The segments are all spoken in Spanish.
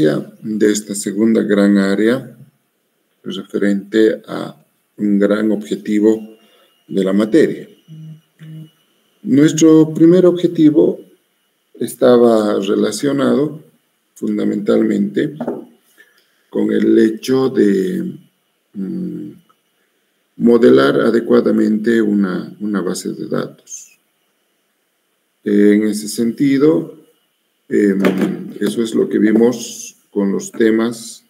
importancia de esta segunda gran área referente a un gran objetivo de la materia. Nuestro primer objetivo estaba relacionado fundamentalmente con el hecho de modelar adecuadamente una base de datos. En ese sentido, eso es lo que vimos con los temas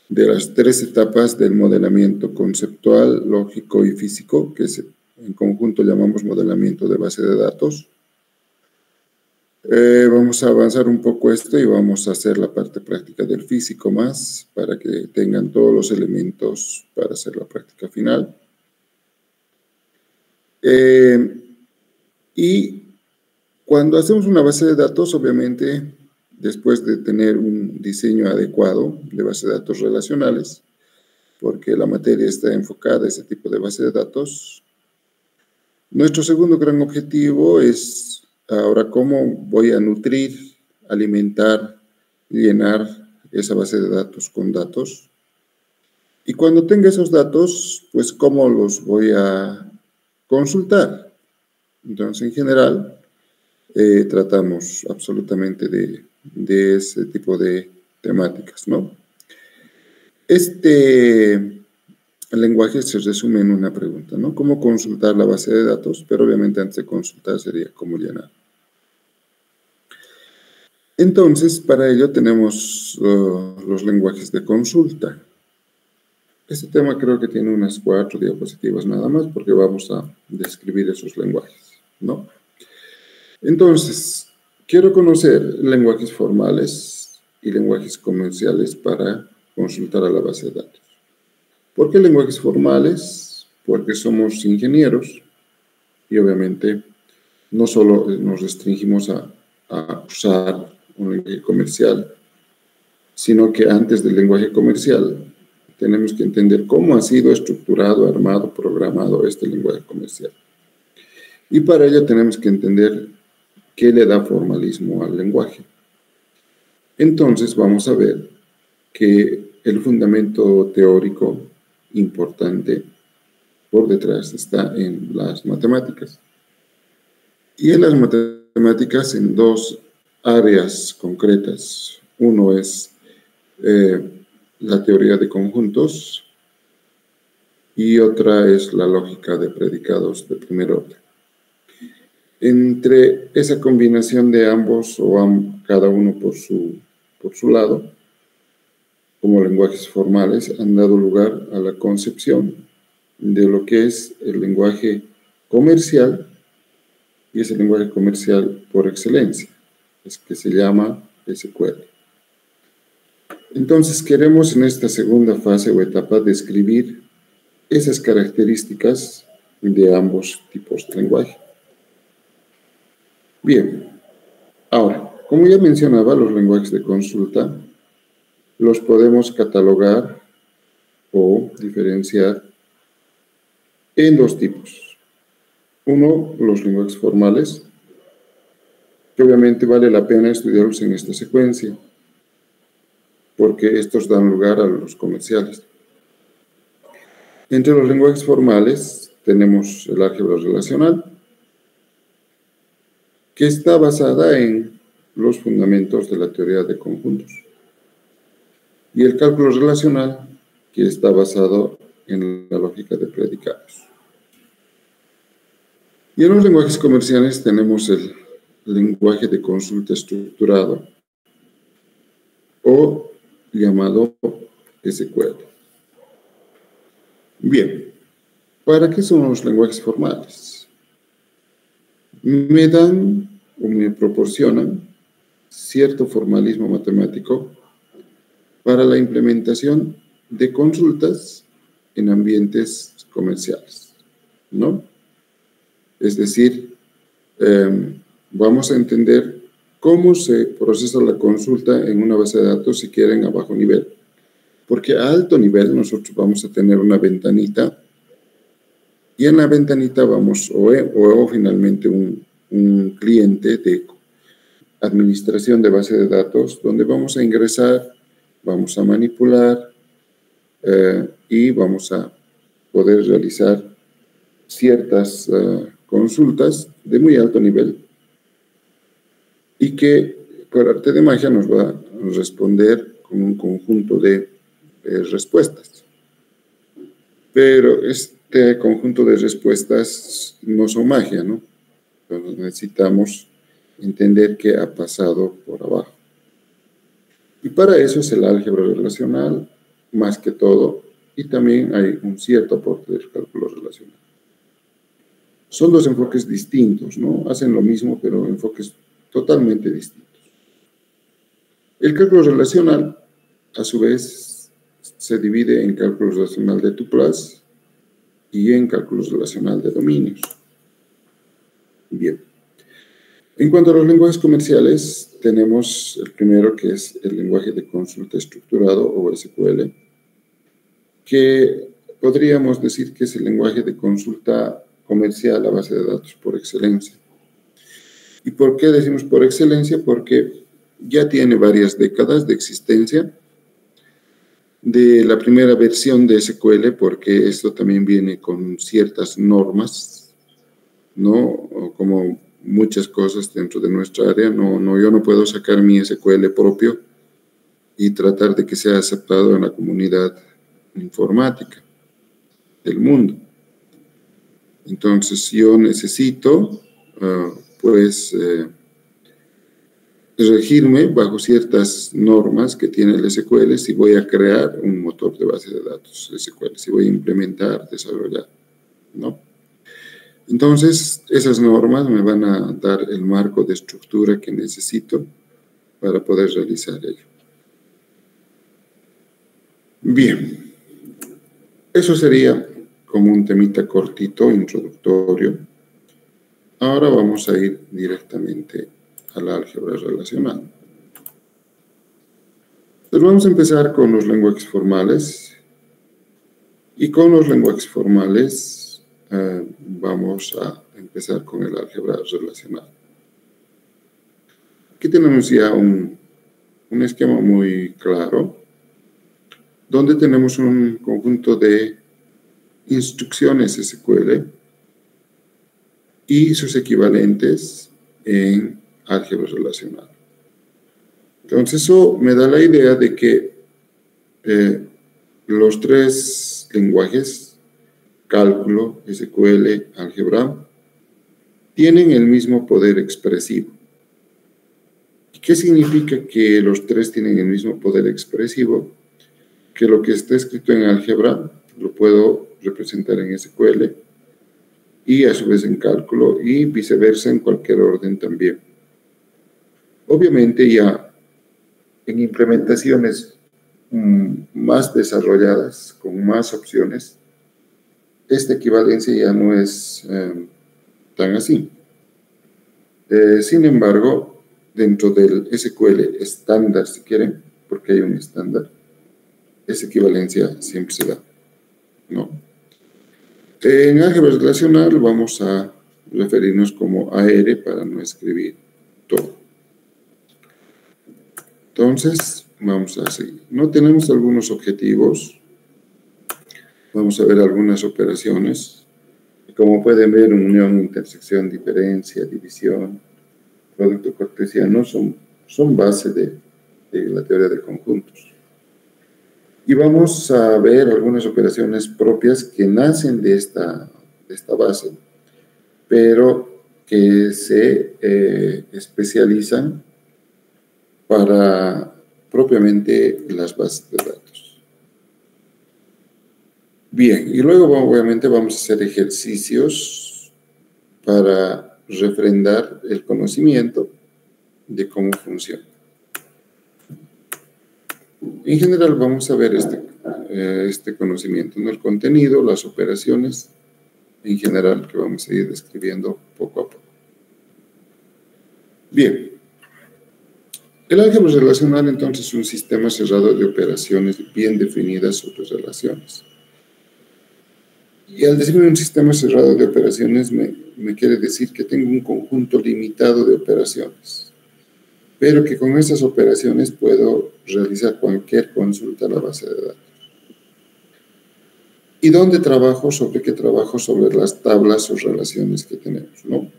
de las 3 etapas del modelamiento conceptual, lógico y físico, que en conjunto llamamos modelamiento de base de datos. Vamos a avanzar un poco esto y vamos a hacer la parte práctica del físico más, para que tengan todos los elementos para hacer la práctica final. Y cuando hacemos una base de datos, obviamente, después de tener un diseño adecuado de base de datos relacionales, porque la materia está enfocada a ese tipo de base de datos, nuestro segundo gran objetivo es ahora cómo voy a nutrir, alimentar, llenar esa base de datos con datos. Y cuando tenga esos datos, pues cómo los voy a consultar. Entonces, en general, tratamos absolutamente de ese tipo de temáticas, ¿no? Este lenguaje se resume en una pregunta, ¿no? ¿Cómo consultar la base de datos? Pero obviamente antes de consultar sería cómo llenar. Entonces, para ello tenemos los lenguajes de consulta. Este tema creo que tiene unas 4 diapositivas nada más, porque vamos a describir esos lenguajes, ¿no? Entonces, quiero conocer lenguajes formales y lenguajes comerciales para consultar a la base de datos. ¿Por qué lenguajes formales? Porque somos ingenieros y obviamente no solo nos restringimos a usar un lenguaje comercial, sino que antes del lenguaje comercial tenemos que entender cómo ha sido estructurado, armado, programado este lenguaje comercial. Y para ello tenemos que entender qué le da formalismo al lenguaje. Entonces vamos a ver que el fundamento teórico importante por detrás está en las matemáticas. Y en las matemáticas en 2 áreas concretas. Uno es la teoría de conjuntos y otra es la lógica de predicados de primer orden. Entre esa combinación de ambos, cada uno por su lado, como lenguajes formales, han dado lugar a la concepción de lo que es el lenguaje comercial, y es el lenguaje comercial por excelencia, es que se llama SQL. Entonces, queremos en esta segunda fase o etapa describir esas características de ambos tipos de lenguaje. Bien, ahora, como ya mencionaba, los lenguajes de consulta los podemos catalogar o diferenciar en 2 tipos. Uno, los lenguajes formales, que obviamente vale la pena estudiarlos en esta secuencia, porque estos dan lugar a los comerciales. Entre los lenguajes formales tenemos el álgebra relacional, que está basada en los fundamentos de la teoría de conjuntos, y el cálculo relacional, que está basado en la lógica de predicados. Y en los lenguajes comerciales tenemos el lenguaje de consulta estructurado, o llamado SQL. Bien, ¿para qué son los lenguajes formales? Me dan o me proporcionan cierto formalismo matemático para la implementación de consultas en ambientes comerciales, ¿no? Es decir, vamos a entender cómo se procesa la consulta en una base de datos, si quieren, a bajo nivel. Porque a alto nivel nosotros vamos a tener una ventanita, y en la ventanita vamos, o finalmente un cliente de administración de base de datos, donde vamos a ingresar vamos a manipular y vamos a poder realizar ciertas consultas de muy alto nivel y que por arte de magia nos va a responder con un conjunto de respuestas. Pero este conjunto de respuestas no son magia, ¿no? Entonces necesitamos entender qué ha pasado por abajo. Y para eso es el álgebra relacional, más que todo, y también hay un cierto aporte del cálculo relacional. Son dos enfoques distintos, ¿no? Hacen lo mismo, pero enfoques totalmente distintos. El cálculo relacional, a su vez, se divide en cálculo relacional de tuplas y en cálculo relacional de dominios. Bien. En cuanto a los lenguajes comerciales, tenemos el primero, que es el lenguaje de consulta estructurado, o SQL, que podríamos decir que es el lenguaje de consulta comercial a base de datos por excelencia. ¿Y por qué decimos por excelencia? Porque ya tiene varias décadas de existencia de la primera versión de SQL, porque esto también viene con ciertas normas, ¿no? Como muchas cosas dentro de nuestra área, yo no puedo sacar mi SQL propio y tratar de que sea aceptado en la comunidad informática del mundo. Entonces yo necesito, regirme bajo ciertas normas que tiene el SQL si voy a crear un motor de base de datos SQL, si voy a implementar, desarrollar, ¿no? Entonces, esas normas me van a dar el marco de estructura que necesito para poder realizar ello. Bien, eso sería como un temita cortito, introductorio. Ahora vamos a ir directamente al álgebra relacional. Entonces vamos a empezar con los lenguajes formales. Y con los lenguajes formales vamos a empezar con el álgebra relacional. Aquí tenemos ya un esquema muy claro, donde tenemos un conjunto de instrucciones SQL y sus equivalentes en álgebra relacional. Entonces eso me da la idea de que los tres lenguajes, cálculo, SQL, álgebra, tienen el mismo poder expresivo. ¿Y qué significa que los tres tienen el mismo poder expresivo? Que lo que está escrito en álgebra lo puedo representar en SQL y a su vez en cálculo y viceversa en cualquier orden también. Obviamente ya en implementaciones más desarrolladas, con más opciones, esta equivalencia ya no es tan así. Sin embargo, dentro del SQL estándar, si quieren, porque hay un estándar, esa equivalencia siempre se da, ¿no? En álgebra relacional vamos a referirnos como AR para no escribir todo. Entonces, vamos a seguir. No tenemos algunos objetivos. Vamos a ver algunas operaciones. Como pueden ver, unión, intersección, diferencia, división, producto cartesiano son base de la teoría de conjuntos. Y vamos a ver algunas operaciones propias que nacen de esta base, pero que se especializan para propiamente las bases de datos. Bien, y luego obviamente vamos a hacer ejercicios para refrendar el conocimiento de cómo funciona. En general vamos a ver este conocimiento, ¿no? El contenido, las operaciones, en general, que vamos a ir describiendo poco a poco. Bien. El álgebra relacional, entonces, es un sistema cerrado de operaciones bien definidas sobre relaciones. Y al decirme un sistema cerrado de operaciones, me quiere decir que tengo un conjunto limitado de operaciones. pero que con esas operaciones puedo realizar cualquier consulta a la base de datos. ¿Y dónde trabajo? ¿Sobre qué trabajo? Sobre las tablas o relaciones que tenemos, ¿no?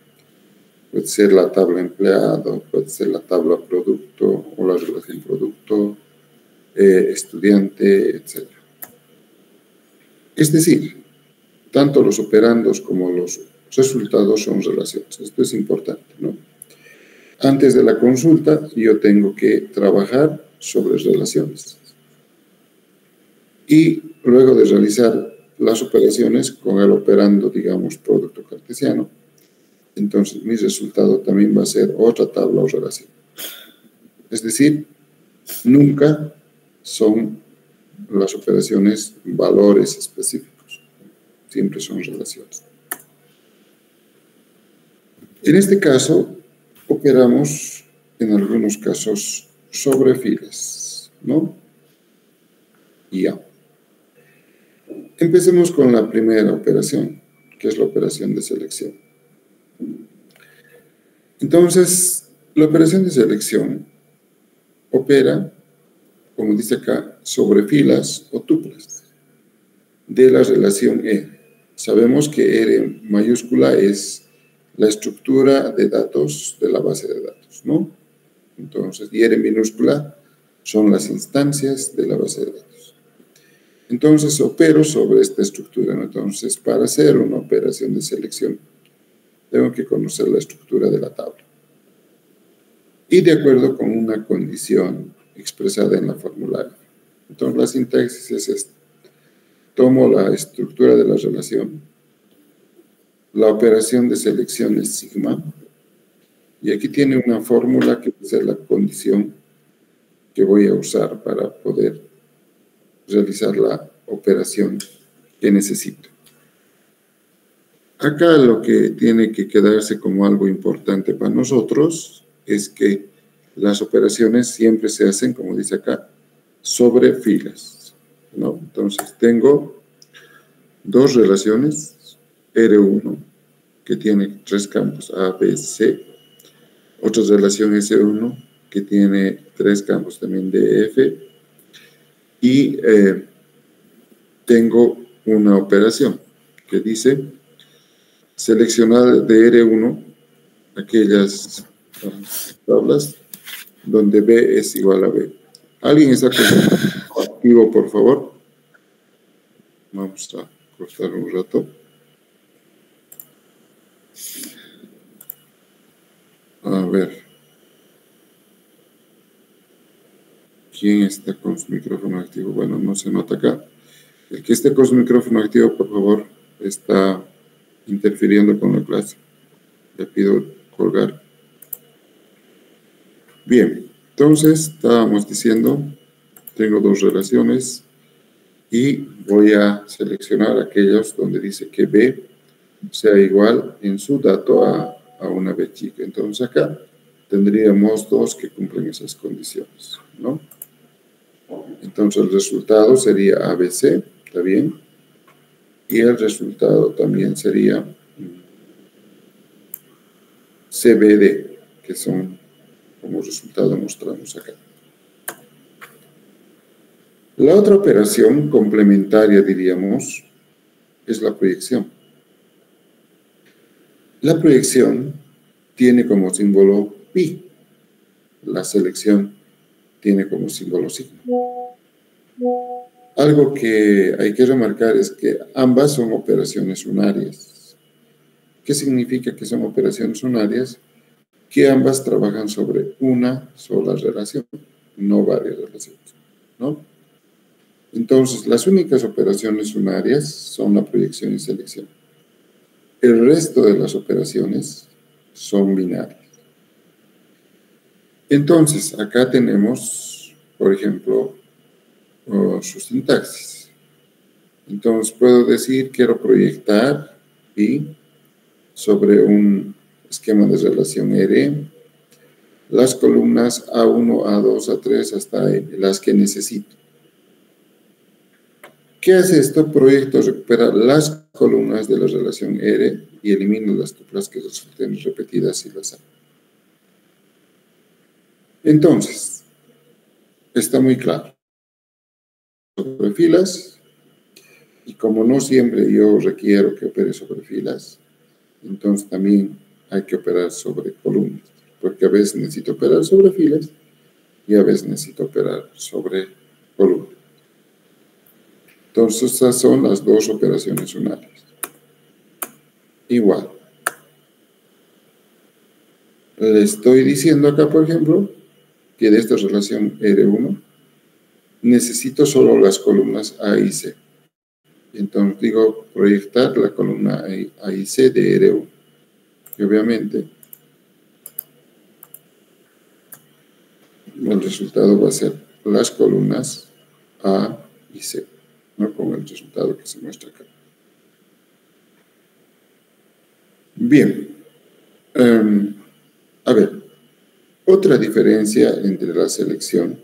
Puede ser la tabla empleado, puede ser la tabla producto o la relación producto, estudiante, etc. Es decir, tanto los operandos como los resultados son relaciones. Esto es importante, ¿no? Antes de la consulta, yo tengo que trabajar sobre relaciones. Y luego de realizar las operaciones con el operando, digamos, producto cartesiano, entonces mi resultado también va a ser otra tabla o relación. Es decir, nunca son las operaciones valores específicos, siempre son relaciones. En este caso, operamos en algunos casos sobre filas, ¿no? Y ya. Empecemos con la primera operación, que es la operación de selección. Entonces, la operación de selección opera, como dice acá, sobre filas o tuplas de la relación E. Sabemos que R mayúscula es la estructura de datos de la base de datos, ¿no? Entonces, y R minúscula son las instancias de la base de datos. Entonces, opero sobre esta estructura, ¿no? Entonces, para hacer una operación de selección, tengo que conocer la estructura de la tabla. Y de acuerdo con una condición expresada en la formulario. Entonces, la sintaxis es esta. Tomo la estructura de la relación, la operación de selección es sigma, y aquí tiene una fórmula que es la condición que voy a usar para poder realizar la operación que necesito. Acá lo que tiene que quedarse como algo importante para nosotros es que las operaciones siempre se hacen, como dice acá, sobre filas, ¿no? Entonces tengo dos relaciones, R1, que tiene tres campos, A, B, C, otra relación S1, que tiene tres campos también de F, y tengo una operación que dice seleccionar de R1 aquellas tablas donde B es igual a B. ¿Alguien está activo, por favor? Vamos a cortar un rato. A ver. ¿Quién está con su micrófono activo? Bueno, no se nota acá. El que esté con su micrófono activo, por favor, está interfiriendo con la clase. Le pido colgar. Bien, entonces estábamos diciendo, tengo dos relaciones y voy a seleccionar aquellos donde dice que B sea igual en su dato a una B chica. Entonces acá tendríamos dos que cumplen esas condiciones, ¿no? Entonces el resultado sería ABC, ¿está bien? Y el resultado también sería CBD, que son como resultado mostramos acá. La otra operación complementaria, diríamos, es la proyección. La proyección tiene como símbolo pi. La selección tiene como símbolo sigma. Algo que hay que remarcar es que ambas son operaciones unarias. ¿Qué significa que son operaciones unarias? Que ambas trabajan sobre una sola relación, no varias relaciones, ¿no? Entonces, las únicas operaciones unarias son la proyección y selección. El resto de las operaciones son binarias. Entonces, acá tenemos, por ejemplo, su sintaxis. Entonces, puedo decir, quiero proyectar pi sobre un esquema de relación R, las columnas A1, A2, A3 hasta N, las que necesito. ¿Qué hace esto? Proyecto recupera las columnas de la relación R y elimina las tuplas que resulten repetidas y las A. Entonces, está muy claro. Sobre filas, y como no siempre yo requiero que opere sobre filas, entonces también hay que operar sobre columnas, porque a veces necesito operar sobre filas y a veces necesito operar sobre columnas. Entonces, esas son las dos operaciones unarias. Igual. Le estoy diciendo acá, por ejemplo, que de esta relación R1 necesito solo las columnas A y C. Entonces digo proyectar la columna A y C de R1. Y obviamente el resultado va a ser las columnas A y C, ¿no? Con el resultado que se muestra acá. Bien. A ver, otra diferencia entre la selección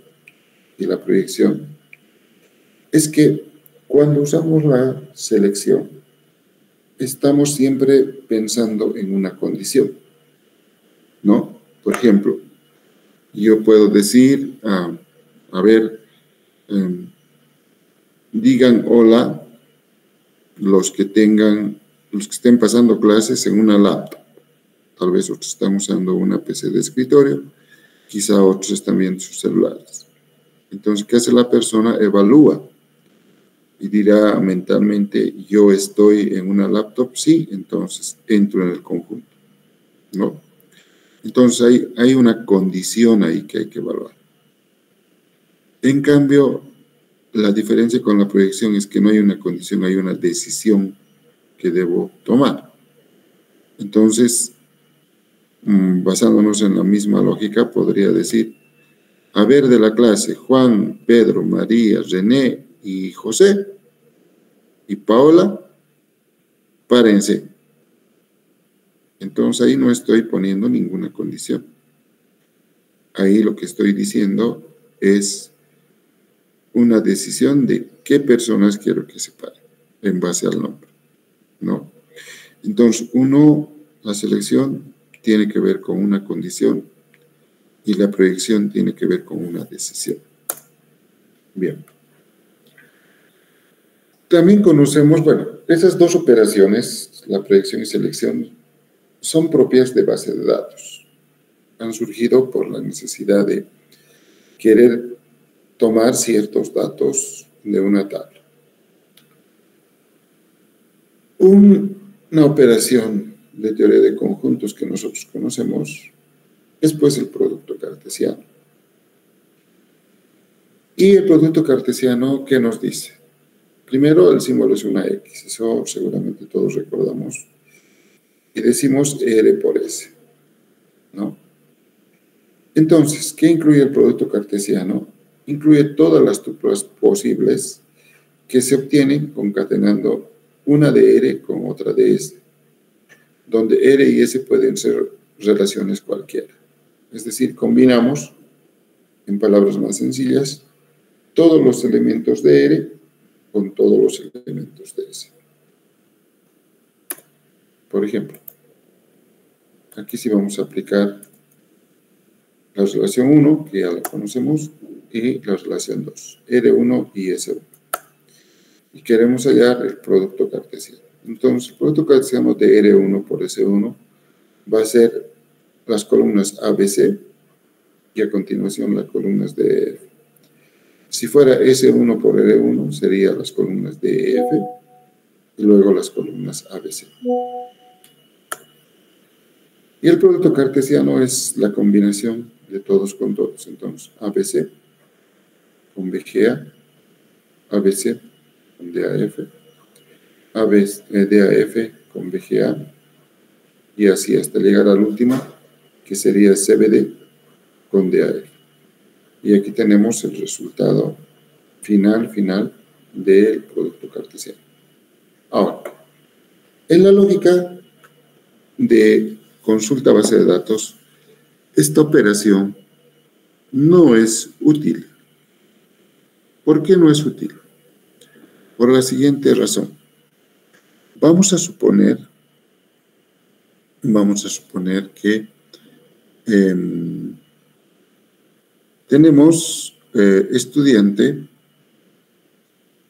y la proyección es que cuando usamos la selección, estamos siempre pensando en una condición, ¿no? Por ejemplo, yo puedo decir, a ver, digan hola los que estén pasando clases en una laptop. Tal vez otros están usando una PC de escritorio, quizá otros están viendo sus celulares. Entonces, ¿qué hace la persona? Evalúa y dirá mentalmente, yo estoy en una laptop, sí, entonces entro en el conjunto, ¿no? Entonces hay una condición ahí que hay que evaluar. En cambio, la diferencia con la proyección es que no hay una condición, hay una decisión que debo tomar. Entonces, basándonos en la misma lógica, podría decir, a ver de la clase, Juan, Pedro, María, René y José y Paola, párense. Entonces ahí no estoy poniendo ninguna condición. Ahí lo que estoy diciendo es una decisión de qué personas quiero que se paren en base al nombre, ¿no? Entonces, la selección tiene que ver con una condición y la proyección tiene que ver con una decisión. Bien. También conocemos, bueno, esas dos operaciones, la proyección y selección, son propias de base de datos. Han surgido por la necesidad de querer tomar ciertos datos de una tabla. Una operación de teoría de conjuntos que nosotros conocemos es pues el producto cartesiano. Y el producto cartesiano, ¿qué nos dice? Primero, el símbolo es una X, eso seguramente todos recordamos. Y decimos R por S, ¿no? Entonces, ¿qué incluye el producto cartesiano? Incluye todas las tuplas posibles que se obtienen concatenando una de R con otra de S, donde R y S pueden ser relaciones cualquiera. Es decir, combinamos, en palabras más sencillas, todos los elementos de R con todos los elementos de S. Por ejemplo, aquí sí vamos a aplicar la relación 1, que ya la conocemos, y la relación 2, R1 y S1. Y queremos hallar el producto cartesiano. Entonces, el producto cartesiano de R1 por S1 va a ser las columnas ABC y a continuación las columnas de F. Si fuera S1 por R1, serían las columnas de F y luego las columnas ABC. Y el producto cartesiano es la combinación de todos con todos. Entonces, ABC con BGA, ABC con DAF, DAF con BGA, y así hasta llegar al último, que sería CBD con DAF. Y aquí tenemos el resultado final del producto cartesiano. Ahora, en la lógica de consulta base de datos, esta operación no es útil. ¿Por qué no es útil? Por la siguiente razón. Vamos a suponer que Tenemos estudiante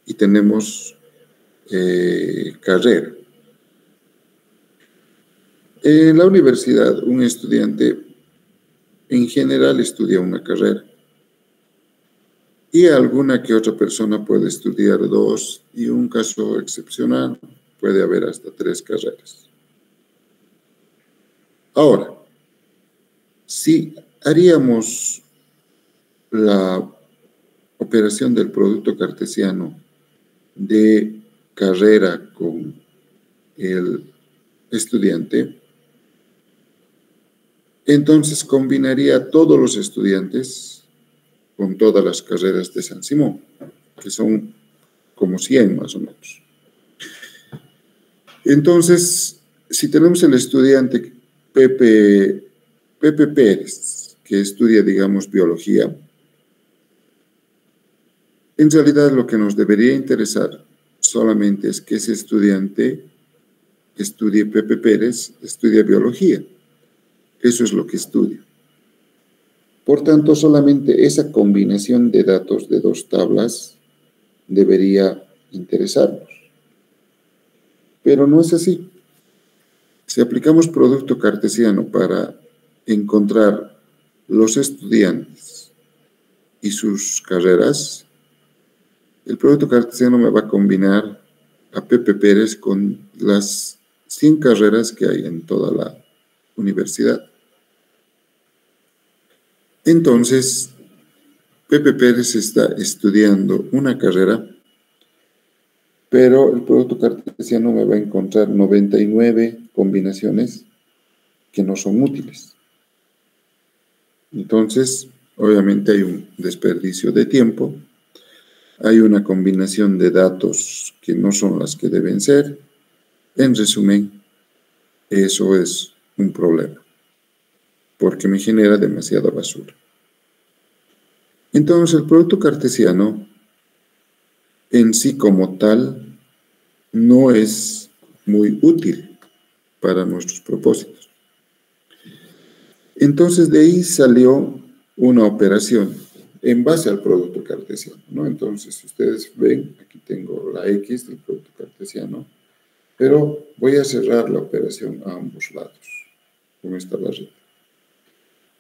y tenemos carrera. En la universidad, un estudiante en general estudia una carrera y alguna que otra persona puede estudiar dos y un caso excepcional puede haber hasta 3 carreras. Ahora, si haríamos la operación del producto cartesiano de carrera con el estudiante, entonces combinaría a todos los estudiantes con todas las carreras de San Simón, que son como 100 más o menos. Entonces, si tenemos el estudiante Pepe Pérez, que estudia, digamos, biología, en realidad lo que nos debería interesar solamente es que ese estudiante estudie, Pepe Pérez, estudia biología. Eso es lo que estudia. Por tanto, solamente esa combinación de datos de 2 tablas debería interesarnos. Pero no es así. Si aplicamos producto cartesiano para encontrar los estudiantes y sus carreras, el producto cartesiano me va a combinar a Pepe Pérez con las 100 carreras que hay en toda la universidad. Entonces, Pepe Pérez está estudiando una carrera, pero el producto cartesiano me va a encontrar 99 combinaciones que no son útiles. Entonces, obviamente hay un desperdicio de tiempo, hay una combinación de datos que no son las que deben ser. En resumen, eso es un problema, porque me genera demasiada basura. Entonces, el producto cartesiano en sí como tal no es muy útil para nuestros propósitos. Entonces, de ahí salió una operación en base al producto cartesiano, ¿no? Entonces, si ustedes ven, aquí tengo la X del producto cartesiano, pero voy a cerrar la operación a ambos lados con esta barrita.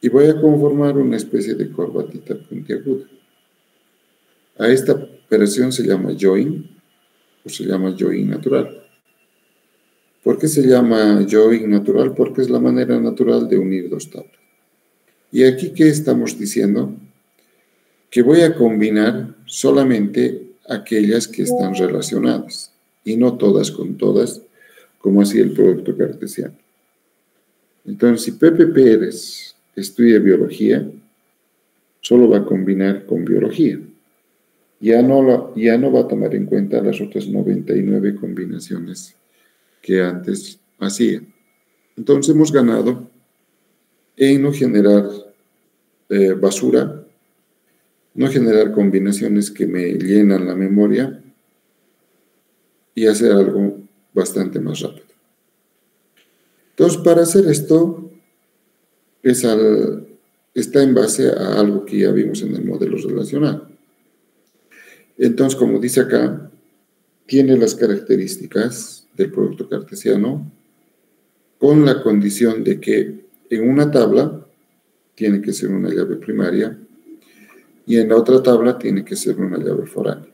Y voy a conformar una especie de corbatita puntiaguda. A esta operación se llama join, o se llama join natural. ¿Por qué se llama join natural? Porque es la manera natural de unir 2 tablas. Y aquí, ¿qué estamos diciendo? Que voy a combinar solamente aquellas que están relacionadas, y no todas con todas, como hacía el producto cartesiano. Entonces, si Pepe Pérez estudia biología, solo va a combinar con biología. Ya no va a tomar en cuenta las otras 99 combinaciones que antes hacía. Entonces hemos ganado en no generar basura, no generar combinaciones que me llenan la memoria y hacer algo bastante más rápido. Entonces, para hacer esto, está en base a algo que ya vimos en el modelo relacional. Entonces, como dice acá, tiene las características del producto cartesiano con la condición de que en una tabla tiene que ser una llave primaria y en la otra tabla tiene que ser una llave foránea.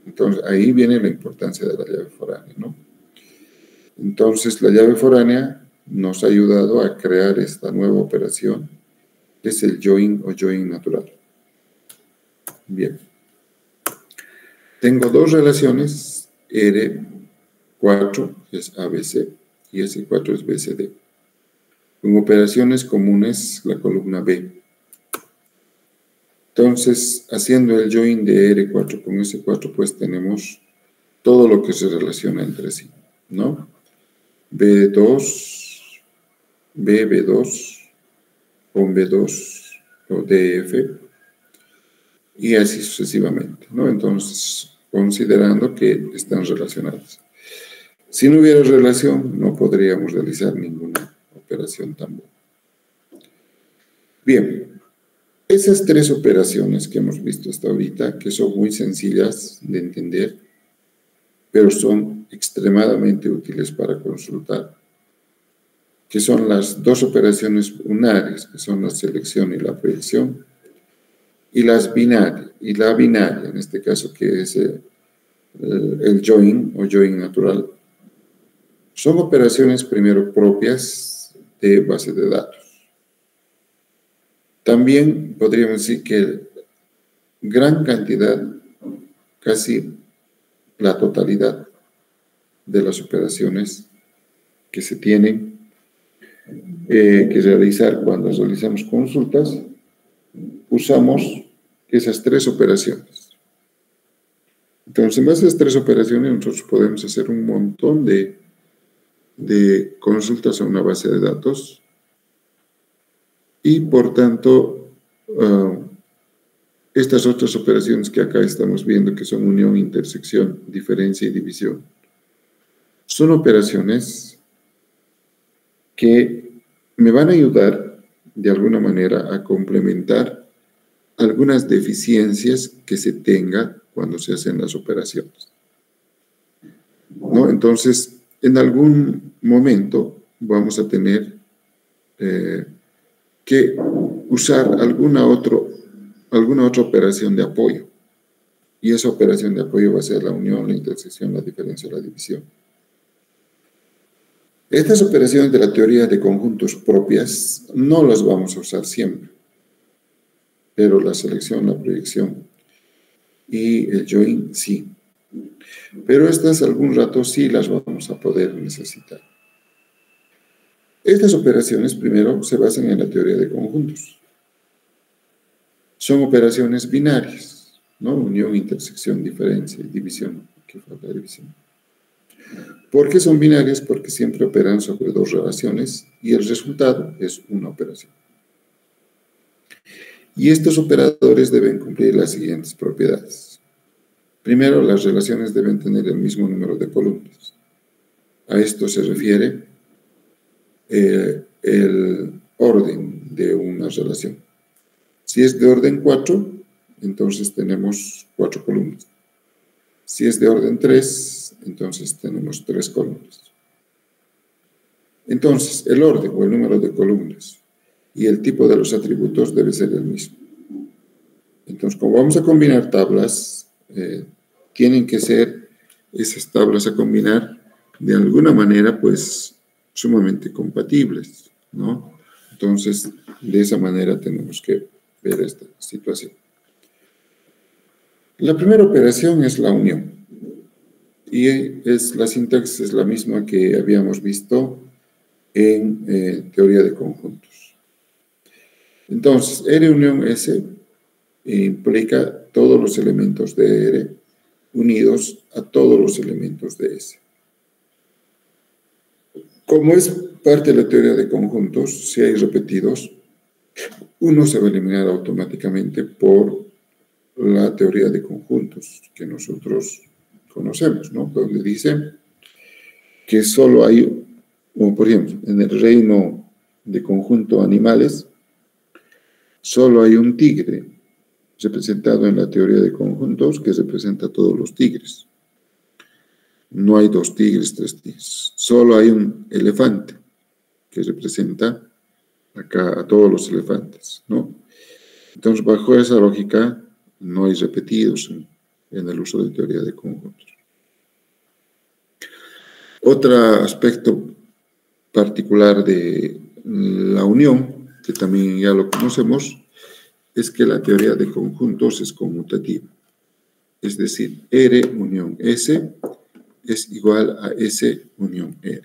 Entonces, ahí viene la importancia de la llave foránea, ¿no? Entonces, la llave foránea nos ha ayudado a crear esta nueva operación, que es el join o join natural. Bien. Tengo 2 relaciones, R4 es ABC y S4 es BCD. Con operaciones comunes, la columna B. Entonces, haciendo el join de R4 con S4, pues tenemos todo lo que se relaciona entre sí, ¿no? B2, B2, con B2 o DF, y así sucesivamente, ¿no? Entonces, considerando que están relacionadas. Si no hubiera relación, no podríamos realizar ninguna operación tan buena. Bien, Esas tres operaciones que hemos visto hasta ahorita, que son muy sencillas de entender, pero son extremadamente útiles para consultar, que son las dos operaciones unares, que son la selección y la proyección, y las binarias, y la binaria, en este caso, que es el join o join natural, son operaciones primero propias de base de datos. También podríamos decir que gran cantidad, casi la totalidad de las operaciones que se tienen que realizar cuando realizamos consultas, usamos esas tres operaciones. Entonces, en base a esas tres operaciones, nosotros podemos hacer un montón de consultas a una base de datos y, por tanto, estas otras operaciones que acá estamos viendo, que son unión, intersección, diferencia y división, son operaciones que me van a ayudar de alguna manera a complementar algunas deficiencias que se tenga cuando se hacen las operaciones, ¿no? Entonces, en algún momento vamos a tener que usar alguna otra operación de apoyo. Y esa operación de apoyo va a ser la unión, la intersección, la diferencia o la división. Estas operaciones de la teoría de conjuntos propias no las vamos a usar siempre, pero la selección, la proyección y el join sí. Pero estas algún rato sí las vamos a poder necesitar. Estas operaciones primero se basan en la teoría de conjuntos. Son operaciones binarias, ¿no? Unión, intersección, diferencia y división. ¿Qué falta de división? ¿Por qué son binarias? Porque siempre operan sobre dos relaciones y el resultado es una operación. Y estos operadores deben cumplir las siguientes propiedades. Primero, las relaciones deben tener el mismo número de columnas. A esto se refiere el orden de una relación. Si es de orden 4, entonces tenemos 4 columnas. Si es de orden 3, entonces tenemos 3 columnas. Entonces, el orden o el número de columnas y el tipo de los atributos debe ser el mismo. Entonces, como vamos a combinar tablas, tienen que ser esas tablas a combinar de alguna manera, pues, sumamente compatibles, ¿no? Entonces, de esa manera tenemos que ver esta situación. La primera operación es la unión. Y la sintaxis es la misma que habíamos visto en teoría de conjuntos. Entonces, R unión S implica todos los elementos de R unidos a todos los elementos de S. Como es parte de la teoría de conjuntos, si hay repetidos, uno se va a eliminar automáticamente por la teoría de conjuntos que nosotros conocemos, ¿no? Donde dice que solo hay, como por ejemplo, en el reino de conjunto animales, solo hay un tigre representado en la teoría de conjuntos que representa a todos los tigres. No hay 2 tigres, 3 tigres. Solo hay un elefante que representa acá a todos los elefantes, ¿no? Entonces, bajo esa lógica, no hay repetidos en el uso de teoría de conjuntos. Otro aspecto particular de la unión, que también ya lo conocemos, es que la teoría de conjuntos es conmutativa. Es decir, R unión S es igual a S unión R.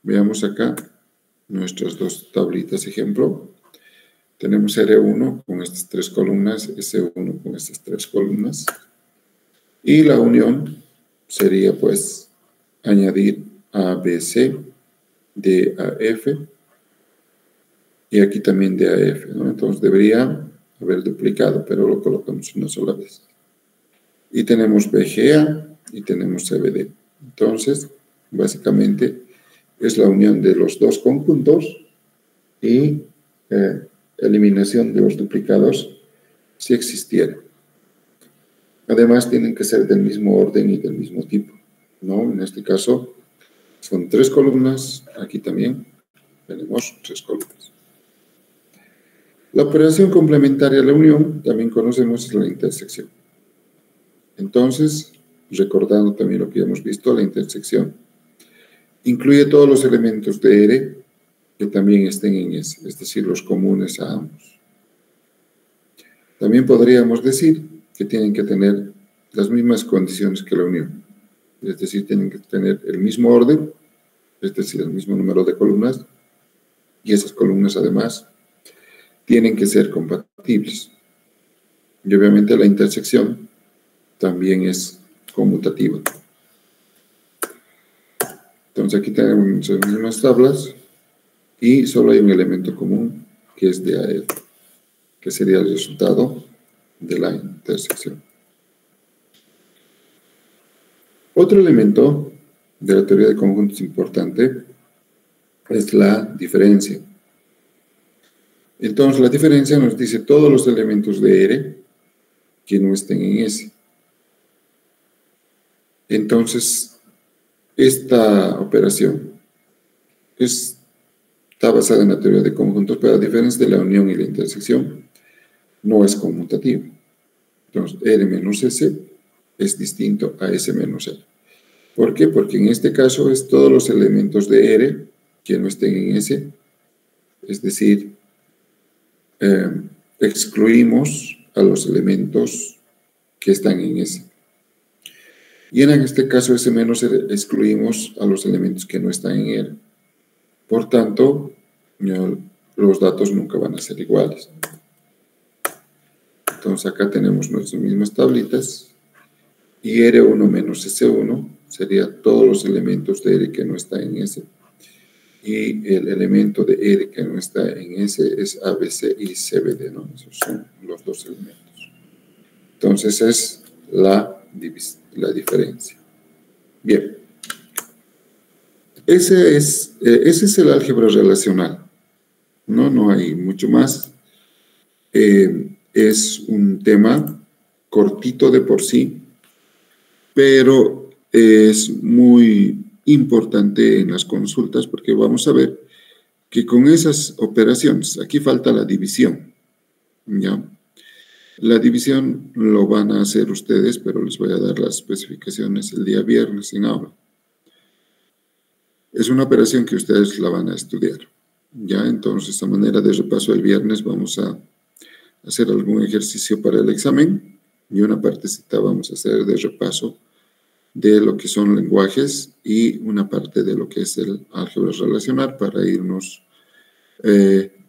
Veamos acá nuestras dos tablitas ejemplo. Tenemos R1 con estas 3 columnas, S1 con estas 3 columnas. Y la unión sería pues añadir ABC, DAF, y aquí también DAF, ¿no? Entonces debería haber duplicado, pero lo colocamos una sola vez. Y tenemos BGA y tenemos CBD. Entonces, básicamente, es la unión de los dos conjuntos y eliminación de los duplicados si existiera. Además, tienen que ser del mismo orden y del mismo tipo, ¿no? En este caso, son 3 columnas. Aquí también tenemos 3 columnas. La operación complementaria a la unión, también conocemos la intersección. Entonces, recordando también lo que ya hemos visto, la intersección incluye todos los elementos de R que también estén en S, es decir, los comunes a ambos. También podríamos decir que tienen que tener las mismas condiciones que la unión, es decir, tienen que tener el mismo orden, es decir, el mismo número de columnas, y esas columnas además tienen que ser compatibles. Y obviamente la intersección también es conmutativa. Entonces aquí tenemos las mismas tablas y solo hay un elemento común que es de AL, que sería el resultado de la intersección. Otro elemento de la teoría de conjuntos importante es la diferencia. Entonces la diferencia nos dice todos los elementos de R que no estén en S. Entonces, esta operación está basada en la teoría de conjuntos, pero a diferencia de la unión y la intersección, no es conmutativa. Entonces, R menos S es distinto a S menos R. ¿Por qué? Porque en este caso es todos los elementos de R que no estén en S, es decir, excluimos a los elementos que están en S. Y en este caso S menos R excluimos a los elementos que no están en R. Por tanto, los datos nunca van a ser iguales. Entonces acá tenemos nuestras mismas tablitas y R1 menos S1 sería todos los elementos de R que no están en S. Y el elemento de R que no está en S es ABC y CBD, ¿no? Esos son los dos elementos. Entonces es la diferencia. Bien. Ese es el álgebra relacional. No hay mucho más. Es un tema cortito de por sí, pero es muy importante en las consultas porque vamos a ver que con esas operaciones, aquí falta la división, ¿ya? La división lo van a hacer ustedes, pero les voy a dar las especificaciones el día viernes en aula. Es una operación que ustedes la van a estudiar, ¿ya? Entonces, a manera de repaso, el viernes vamos a hacer algún ejercicio para el examen y una partecita vamos a hacer de repaso de lo que son lenguajes y una parte de lo que es el álgebra relacional para irnos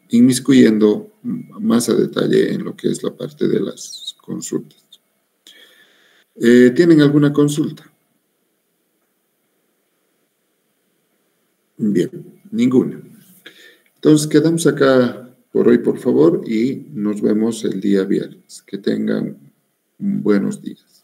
inmiscuyendo más a detalle en lo que es la parte de las consultas. ¿Tienen alguna consulta? Bien, ninguna. Entonces quedamos acá por hoy, por favor, y nos vemos el día viernes. Que tengan buenos días.